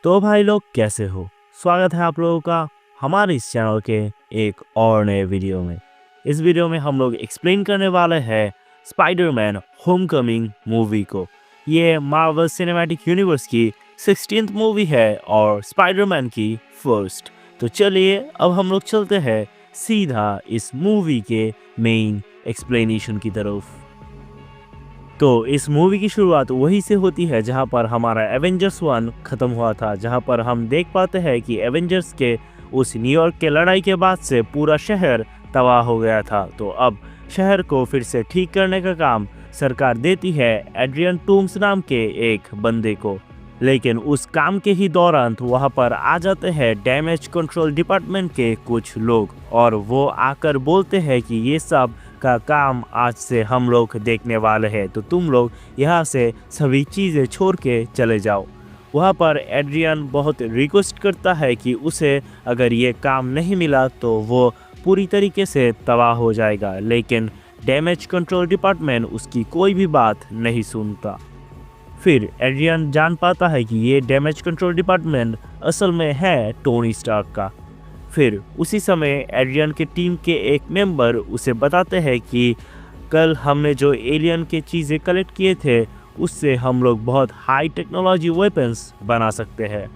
तो भाई लोग कैसे हो। स्वागत है आप लोगों का हमारे इस चैनल के एक और नए वीडियो में। इस वीडियो में हम लोग एक्सप्लेन करने वाले हैं स्पाइडरमैन होमकमिंग मूवी को। ये मार्वल सिनेमैटिक यूनिवर्स की 16th मूवी है और स्पाइडरमैन की फर्स्ट। तो चलिए अब हम लोग चलते हैं सीधा इस मूवी के मेन एक्सप्लेनेशन की तरफ। तो इस मूवी की शुरुआत वहीं से होती है जहां पर हमारा एवेंजर्स 1 खत्म हुआ था, जहां पर हम देख पाते हैं कि एवेंजर्स के उस न्यूयॉर्क के लड़ाई के बाद से पूरा शहर तबाह हो गया था। तो अब शहर को फिर से ठीक करने का काम सरकार देती है एड्रियन टूम्स नाम के एक बंदे को। लेकिन उस काम के ही दौरान वहाँ पर आ जाते हैं डैमेज कंट्रोल डिपार्टमेंट के कुछ लोग और वो आकर बोलते हैं कि ये सब का काम आज से हम लोग देखने वाले हैं, तो तुम लोग यहाँ से सभी चीज़ें छोड़ के चले जाओ। वहाँ पर एड्रियन बहुत रिक्वेस्ट करता है कि उसे अगर ये काम नहीं मिला तो वो पूरी तरीके से तबाह हो जाएगा, लेकिन डैमेज कंट्रोल डिपार्टमेंट उसकी कोई भी बात नहीं सुनता। फिर एड्रियन जान पाता है कि ये डैमेज कंट्रोल डिपार्टमेंट असल में है टोनी स्टार्क का। फिर उसी समय एड्रियन के टीम के एक मेंबर उसे बताते हैं कि कल हमने जो एलियन के चीज़ें कलेक्ट किए थे उससे हम लोग बहुत हाई टेक्नोलॉजी वेपन्स बना सकते हैं।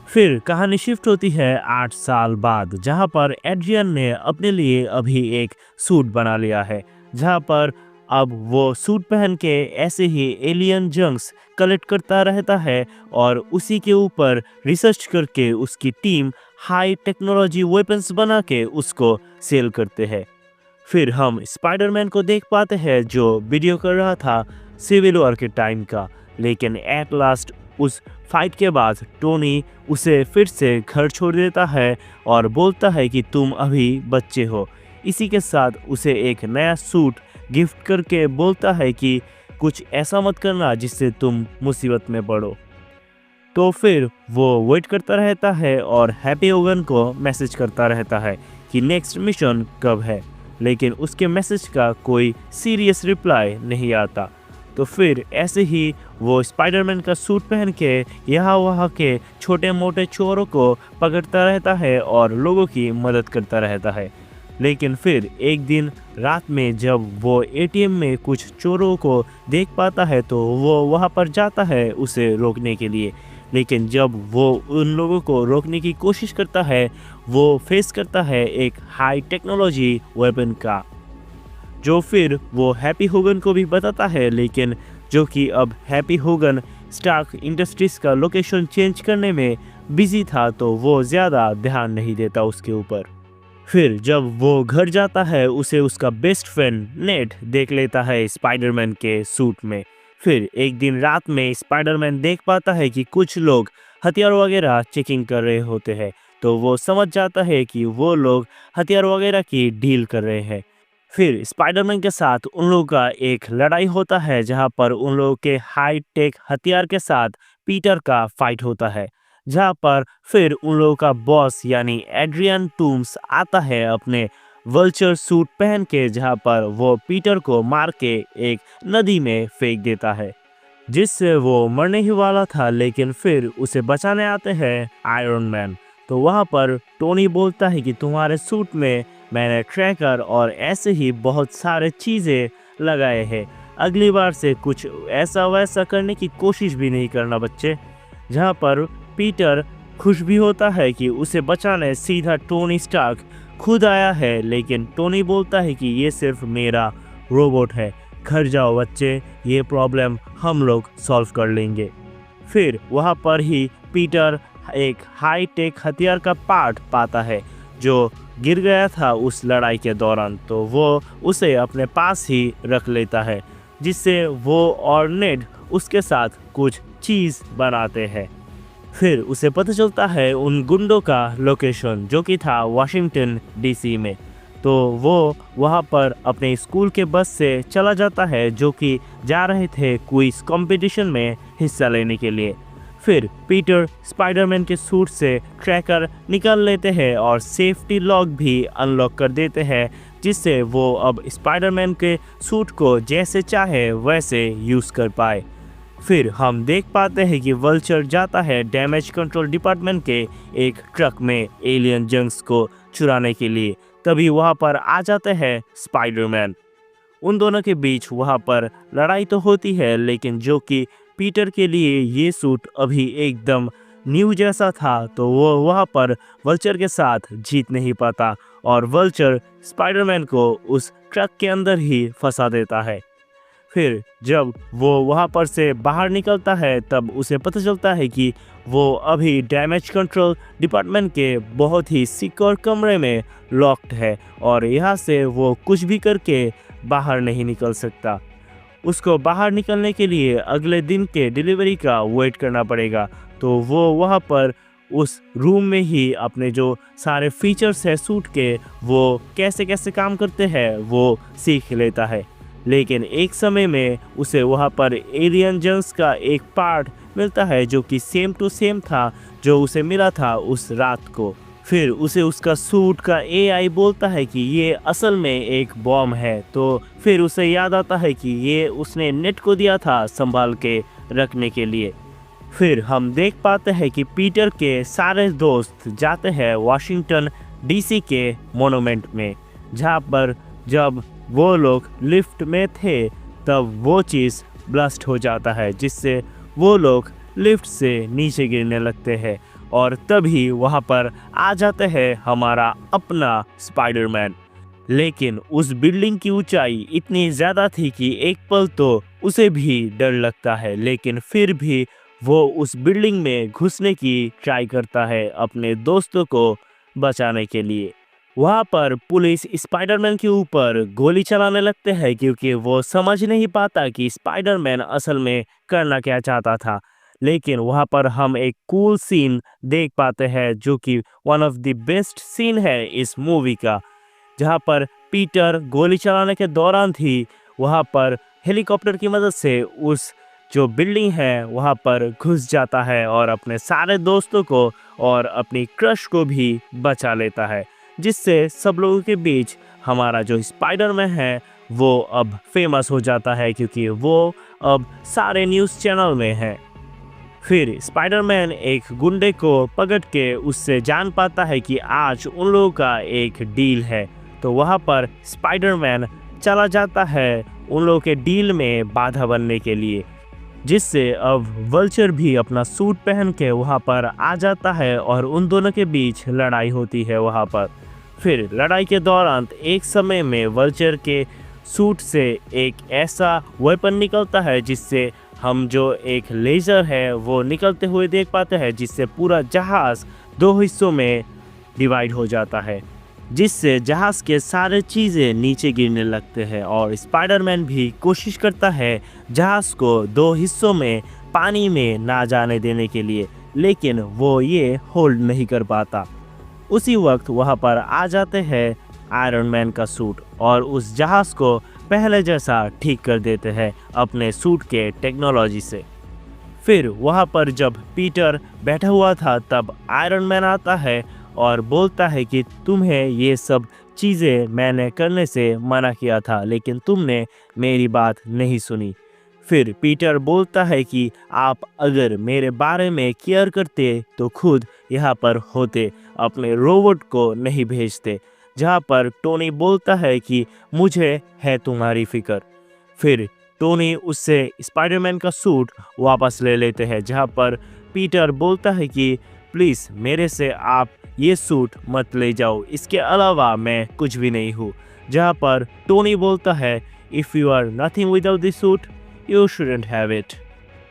फिर कहानी शिफ्ट होती है 8 साल बाद, जहां पर एड्रियन ने अपने लिए अभी एक सूट बना लिया है, जहां पर अब वो सूट पहन के ऐसे ही एलियन जंक्स कलेक्ट करता रहता है और उसी के ऊपर रिसर्च करके उसकी टीम हाई टेक्नोलॉजी वेपन्स बना के उसको सेल करते हैं। फिर हम स्पाइडरमैन को देख पाते हैं जो वीडियो कर रहा था सिविल वॉर के टाइम का, लेकिन एट लास्ट उस फाइट के बाद टोनी उसे फिर से घर छोड़ देता है और बोलता है कि तुम अभी बच्चे हो। इसी के साथ उसे एक नया सूट गिफ्ट करके बोलता है कि कुछ ऐसा मत करना जिससे तुम मुसीबत में पड़ो। तो फिर वो वेट करता रहता है और हैप्पी होगन को मैसेज करता रहता है कि नेक्स्ट मिशन कब है, लेकिन उसके मैसेज का कोई सीरियस रिप्लाई नहीं आता। तो फिर ऐसे ही वो स्पाइडरमैन का सूट पहन के यहाँ वहाँ के छोटे मोटे चोरों को पकड़ता रहता है और लोगों की मदद करता रहता है। लेकिन फिर एक दिन रात में जब वो एटीएम में कुछ चोरों को देख पाता है तो वो वहाँ पर जाता है उसे रोकने के लिए, लेकिन जब वो उन लोगों को रोकने की कोशिश करता है वो फेस करता है एक हाई टेक्नोलॉजी वेपन का, जो फिर वो हैप्पी होगन को भी बताता है, लेकिन जो कि अब हैप्पी होगन स्टार्क इंडस्ट्रीज का लोकेशन चेंज करने में बिजी था तो वो ज़्यादा ध्यान नहीं देता उसके ऊपर। फिर जब वो घर जाता है उसे उसका बेस्ट फ्रेंड नेड देख लेता है स्पाइडरमैन के सूट में। फिर एक दिन रात में स्पाइडरमैन देख पाता है कि कुछ लोग हथियार वगैरह चेकिंग कर रहे होते हैं, तो वो समझ जाता है कि वो लोग हथियार वगैरह की डील कर रहे हैं। फिर स्पाइडरमैन के साथ उन लोगों का एक लड़ाई होता है जहां पर उन लोगों के हाई टेक हथियार के साथ पीटर का फाइट होता है, जहां पर फिर उन लोगों का बॉस यानी एड्रियन टूम्स आता है अपने वल्चर सूट पहन के, जहां पर वो पीटर को मार के एक नदी में फेंक देता है, जिससे वो मरने ही वाला था। लेकिन फिर उसे बचाने आते हैं आयरन मैन। तो वहां पर टोनी बोलता है कि तुम्हारे सूट में मैंने ट्रैकर और ऐसे ही बहुत सारे चीज़ें लगाए हैं, अगली बार से कुछ ऐसा वैसा करने की कोशिश भी नहीं करना बच्चे। जहां पर पीटर खुश भी होता है कि उसे बचाने सीधा टोनी स्टार्क खुद आया है, लेकिन टोनी बोलता है कि ये सिर्फ मेरा रोबोट है, घर जाओ बच्चे, ये प्रॉब्लम हम लोग सॉल्व कर लेंगे। फिर वहाँ पर ही पीटर एक हाई टेक हथियार का पार्ट पाता है जो गिर गया था उस लड़ाई के दौरान, तो वो उसे अपने पास ही रख लेता है, जिससे वो और नेड उसके साथ कुछ चीज़ बनाते हैं। फिर उसे पता चलता है उन गुंडों का लोकेशन जो कि था वाशिंगटन डीसी में, तो वो वहाँ पर अपने स्कूल के बस से चला जाता है जो कि जा रहे थे क्विज कंपटीशन में हिस्सा लेने के लिए। फिर पीटर स्पाइडरमैन के सूट से ट्रैकर निकाल लेते हैं और सेफ्टी लॉक भी अनलॉक कर देते हैं, जिससे वो अब स्पाइडरमैन के सूट को जैसे चाहे वैसे यूज़ कर पाए। फिर हम देख पाते हैं कि वल्चर जाता है डैमेज कंट्रोल डिपार्टमेंट के एक ट्रक में एलियन जंक्स को चुराने के लिए। तभी वहाँ पर आ जाते हैं स्पाइडरमैन। उन दोनों के बीच वहाँ पर लड़ाई तो होती है, लेकिन जो कि पीटर के लिए ये सूट अभी एकदम न्यू जैसा था, तो वो वहाँ पर वल्चर के साथ जीत नहीं पाता और वल्चर स्पाइडरमैन को उस ट्रक के अंदर ही फंसा देता है। फिर जब वो वहाँ पर से बाहर निकलता है तब उसे पता चलता है कि वो अभी डैमेज कंट्रोल डिपार्टमेंट के बहुत ही सिक्योर कमरे में लॉक्ड है और यहाँ से वो कुछ भी करके बाहर नहीं निकल सकता। उसको बाहर निकलने के लिए अगले दिन के डिलीवरी का वेट करना पड़ेगा। तो वो वहाँ पर उस रूम में ही अपने जो सारे फीचर्स है सूट के, वो कैसे कैसे काम करते हैं वो सीख लेता है। लेकिन एक समय में उसे वहाँ पर एलियन जंक्स का एक पार्ट मिलता है जो कि सेम टू सेम था जो उसे मिला था उस रात को। फिर उसे उसका सूट का एआई बोलता है कि ये असल में एक बॉम्ब है। तो फिर उसे याद आता है कि ये उसने नेट को दिया था संभाल के रखने के लिए। फिर हम देख पाते हैं कि पीटर के सारे दोस्त जाते हैं वाशिंगटन डीसी के मोनूमेंट में, जहाँ पर जब वो लोग लिफ्ट में थे तब वो चीज़ ब्लास्ट हो जाता है, जिससे वो लोग लिफ्ट से नीचे गिरने लगते हैं और तभी वहाँ पर आ जाते हैं हमारा अपना स्पाइडरमैन। लेकिन उस बिल्डिंग की ऊंचाई इतनी ज़्यादा थी कि एक पल तो उसे भी डर लगता है, लेकिन फिर भी वो उस बिल्डिंग में घुसने की ट्राई करता है अपने दोस्तों को बचाने के लिए। वहाँ पर पुलिस स्पाइडरमैन के ऊपर गोली चलाने लगते हैं क्योंकि वो समझ नहीं पाता कि स्पाइडरमैन असल में करना क्या चाहता था। लेकिन वहाँ पर हम एक कूल सीन देख पाते हैं जो कि one of the best scene है इस मूवी का, जहाँ पर पीटर गोली चलाने के दौरान थी वहाँ पर हेलीकॉप्टर की मदद से उस जो बिल्डिंग है वहाँ पर घुस जाता है और अपने सारे दोस्तों को और अपनी क्रश को भी बचा लेता है, जिससे सब लोगों के बीच हमारा जो स्पाइडरमैन है वो अब फेमस हो जाता है क्योंकि वो अब सारे न्यूज़ चैनल में है। फिर स्पाइडरमैन एक गुंडे को पकड़ के उससे जान पाता है कि आज उन लोगों का एक डील है। तो वहाँ पर स्पाइडरमैन चला जाता है उन लोगों के डील में बाधा बनने के लिए, जिससे अब वल्चर भी अपना सूट पहन के वहाँ पर आ जाता है और उन दोनों के बीच लड़ाई होती है वहाँ पर। फिर लड़ाई के दौरान एक समय में वल्चर के सूट से एक ऐसा वेपन निकलता है जिससे हम जो एक लेज़र है वो निकलते हुए देख पाते हैं, जिससे पूरा जहाज़ दो हिस्सों में डिवाइड हो जाता है, जिससे जहाज़ के सारे चीज़ें नीचे गिरने लगते हैं और स्पाइडरमैन भी कोशिश करता है जहाज़ को दो हिस्सों में पानी में ना जाने देने के लिए, लेकिन वो ये होल्ड नहीं कर पाता। उसी वक्त वहाँ पर आ जाते हैं आयरन मैन का सूट और उस जहाज़ को पहले जैसा ठीक कर देते हैं अपने सूट के टेक्नोलॉजी से। फिर वहाँ पर जब पीटर बैठा हुआ था तब आयरन मैन आता है और बोलता है कि तुम्हें ये सब चीज़ें मैंने करने से मना किया था, लेकिन तुमने मेरी बात नहीं सुनी। फिर पीटर बोलता है कि आप अगर मेरे बारे में केयर करते तो खुद यहाँ पर होते, अपने रोबोट को नहीं भेजते। जहाँ पर टोनी बोलता है कि मुझे है तुम्हारी फिक्र। फिर टोनी उससे स्पाइडरमैन का सूट वापस ले लेते हैं, जहाँ पर पीटर बोलता है कि प्लीज़ मेरे से आप ये सूट मत ले जाओ, इसके अलावा मैं कुछ भी नहीं हूँ। जहाँ पर टोनी बोलता है if you are nothing without this suit you shouldn't have it.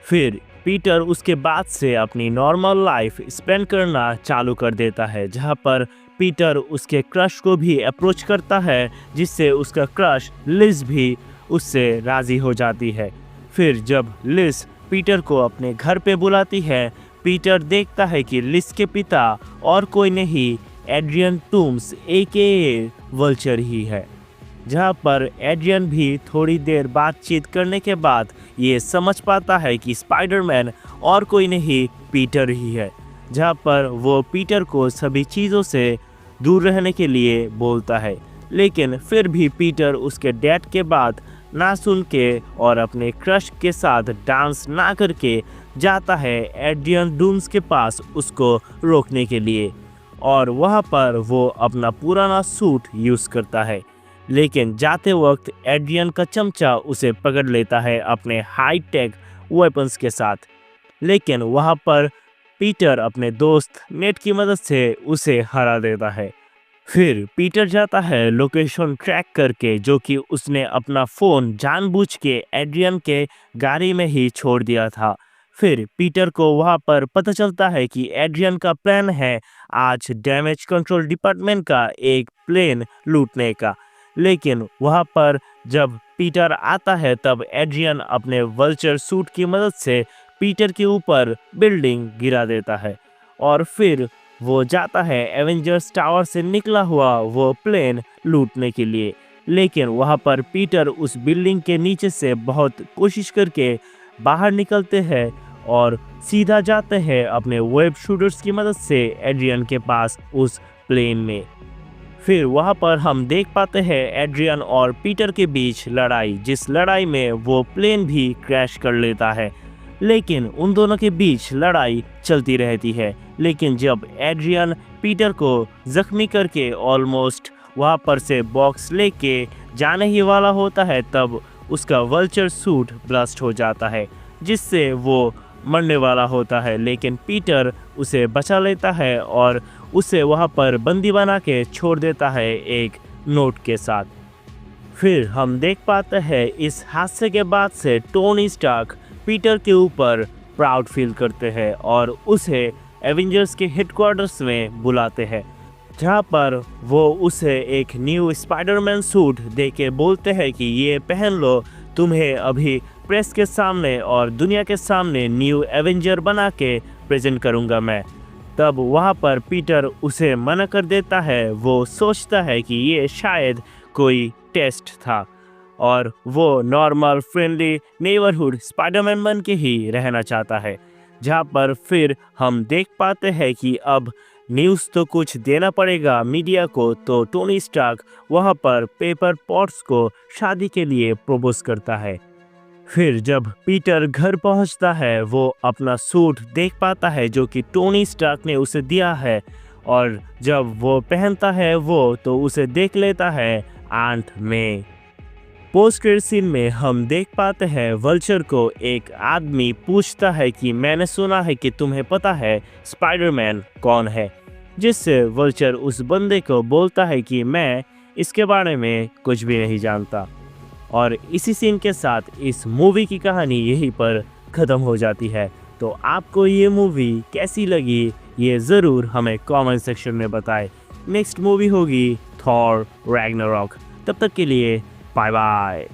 फिर पीटर उसके बाद से अपनी नॉर्मल लाइफ स्पेंड करना चालू कर देता है, जहाँ पर पीटर उसके क्रश को भी अप्रोच करता है, जिससे उसका क्रश लिज भी उससे राज़ी हो जाती है। फिर जब लिज पीटर को अपने घर पे बुलाती है, पीटर देखता है कि लिज के पिता और कोई नहीं एड्रियन टूम्स AKA वल्चर ही है। जहाँ पर एड्रियन भी थोड़ी देर बातचीत करने के बाद ये समझ पाता है कि स्पाइडरमैन और कोई नहीं पीटर ही है, जहाँ पर वो पीटर को सभी चीज़ों से दूर रहने के लिए बोलता है। लेकिन फिर भी पीटर उसके डैड के बात ना सुन के और अपने क्रश के साथ डांस ना करके जाता है एड्रियन डूम्स के पास उसको रोकने के लिए, और वहाँ पर वो अपना पुराना सूट यूज़ करता है। लेकिन जाते वक्त एड्रियन का चमचा उसे पकड़ लेता है अपने हाई टेक वेपन्स के साथ। लेकिन वहाँ पर पीटर अपने दोस्त नेट की मदद से उसे हरा देता है। फिर पीटर जाता है लोकेशन ट्रैक करके, जो कि उसने अपना फ़ोन जानबूझ के एड्रियन के गाड़ी में ही छोड़ दिया था। फिर पीटर को वहाँ पर पता चलता है कि एड्रियन का प्लान है आज डैमेज कंट्रोल डिपार्टमेंट का एक प्लेन लूटने का। लेकिन वहाँ पर जब पीटर आता है तब एड्रियन अपने वल्चर सूट की मदद से पीटर के ऊपर बिल्डिंग गिरा देता है, और फिर वो जाता है एवेंजर्स टावर से निकला हुआ वो प्लेन लूटने के लिए। लेकिन वहाँ पर पीटर उस बिल्डिंग के नीचे से बहुत कोशिश करके बाहर निकलते हैं और सीधा जाते हैं अपने वेब शूटर्स की मदद से एड्रियन के पास उस प्लेन में। फिर वहाँ पर हम देख पाते हैं एड्रियन और पीटर के बीच लड़ाई, जिस लड़ाई में वो प्लेन भी क्रैश कर लेता है। लेकिन उन दोनों के बीच लड़ाई चलती रहती है। लेकिन जब एड्रियन पीटर को जख्मी करके ऑलमोस्ट वहाँ पर से बॉक्स लेके जाने ही वाला होता है, तब उसका वल्चर सूट ब्लास्ट हो जाता है, जिससे वो मरने वाला होता है। लेकिन पीटर उसे बचा लेता है और उसे वहाँ पर बंदी बना के छोड़ देता है एक नोट के साथ। फिर हम देख पाते हैं इस हादसे के बाद से टोनी स्टार्क पीटर के ऊपर प्राउड फील करते हैं और उसे एवेंजर्स के हेडक्वार्टर्स में बुलाते हैं, जहाँ पर वो उसे एक न्यू स्पाइडरमैन सूट देके बोलते हैं कि ये पहन लो, तुम्हें अभी प्रेस के सामने और दुनिया के सामने न्यू एवेंजर बना के प्रेजेंट करूँगा मैं। तब वहाँ पर पीटर उसे मना कर देता है। वो सोचता है कि ये शायद कोई टेस्ट था और वो नॉर्मल फ्रेंडली नेबरहुड स्पाइडरमैन बन के ही रहना चाहता है। जहाँ पर फिर हम देख पाते हैं कि अब न्यूज़ तो कुछ देना पड़ेगा मीडिया को, तो टोनी स्टार्क वहाँ पर पेपर पॉट्स को शादी के लिए प्रपोज करता है। फिर जब पीटर घर पहुँचता है वो अपना सूट देख पाता है जो कि टोनी स्टार्क ने उसे दिया है, और जब वो पहनता है वो तो उसे देख लेता है आंट में। पोस्ट क्रेडिट सीन में हम देख पाते हैं वल्चर को एक आदमी पूछता है कि मैंने सुना है कि तुम्हें पता है स्पाइडरमैन कौन है, जिससे वल्चर उस बंदे को बोलता है कि मैं इसके बारे में कुछ भी नहीं जानता। और इसी सीन के साथ इस मूवी की कहानी यहीं पर ख़त्म हो जाती है। तो आपको ये मूवी कैसी लगी ये ज़रूर हमें कमेंट सेक्शन में बताएं। नेक्स्ट मूवी होगी थॉर रैग्नारॉक। तब तक के लिए बाय बाय।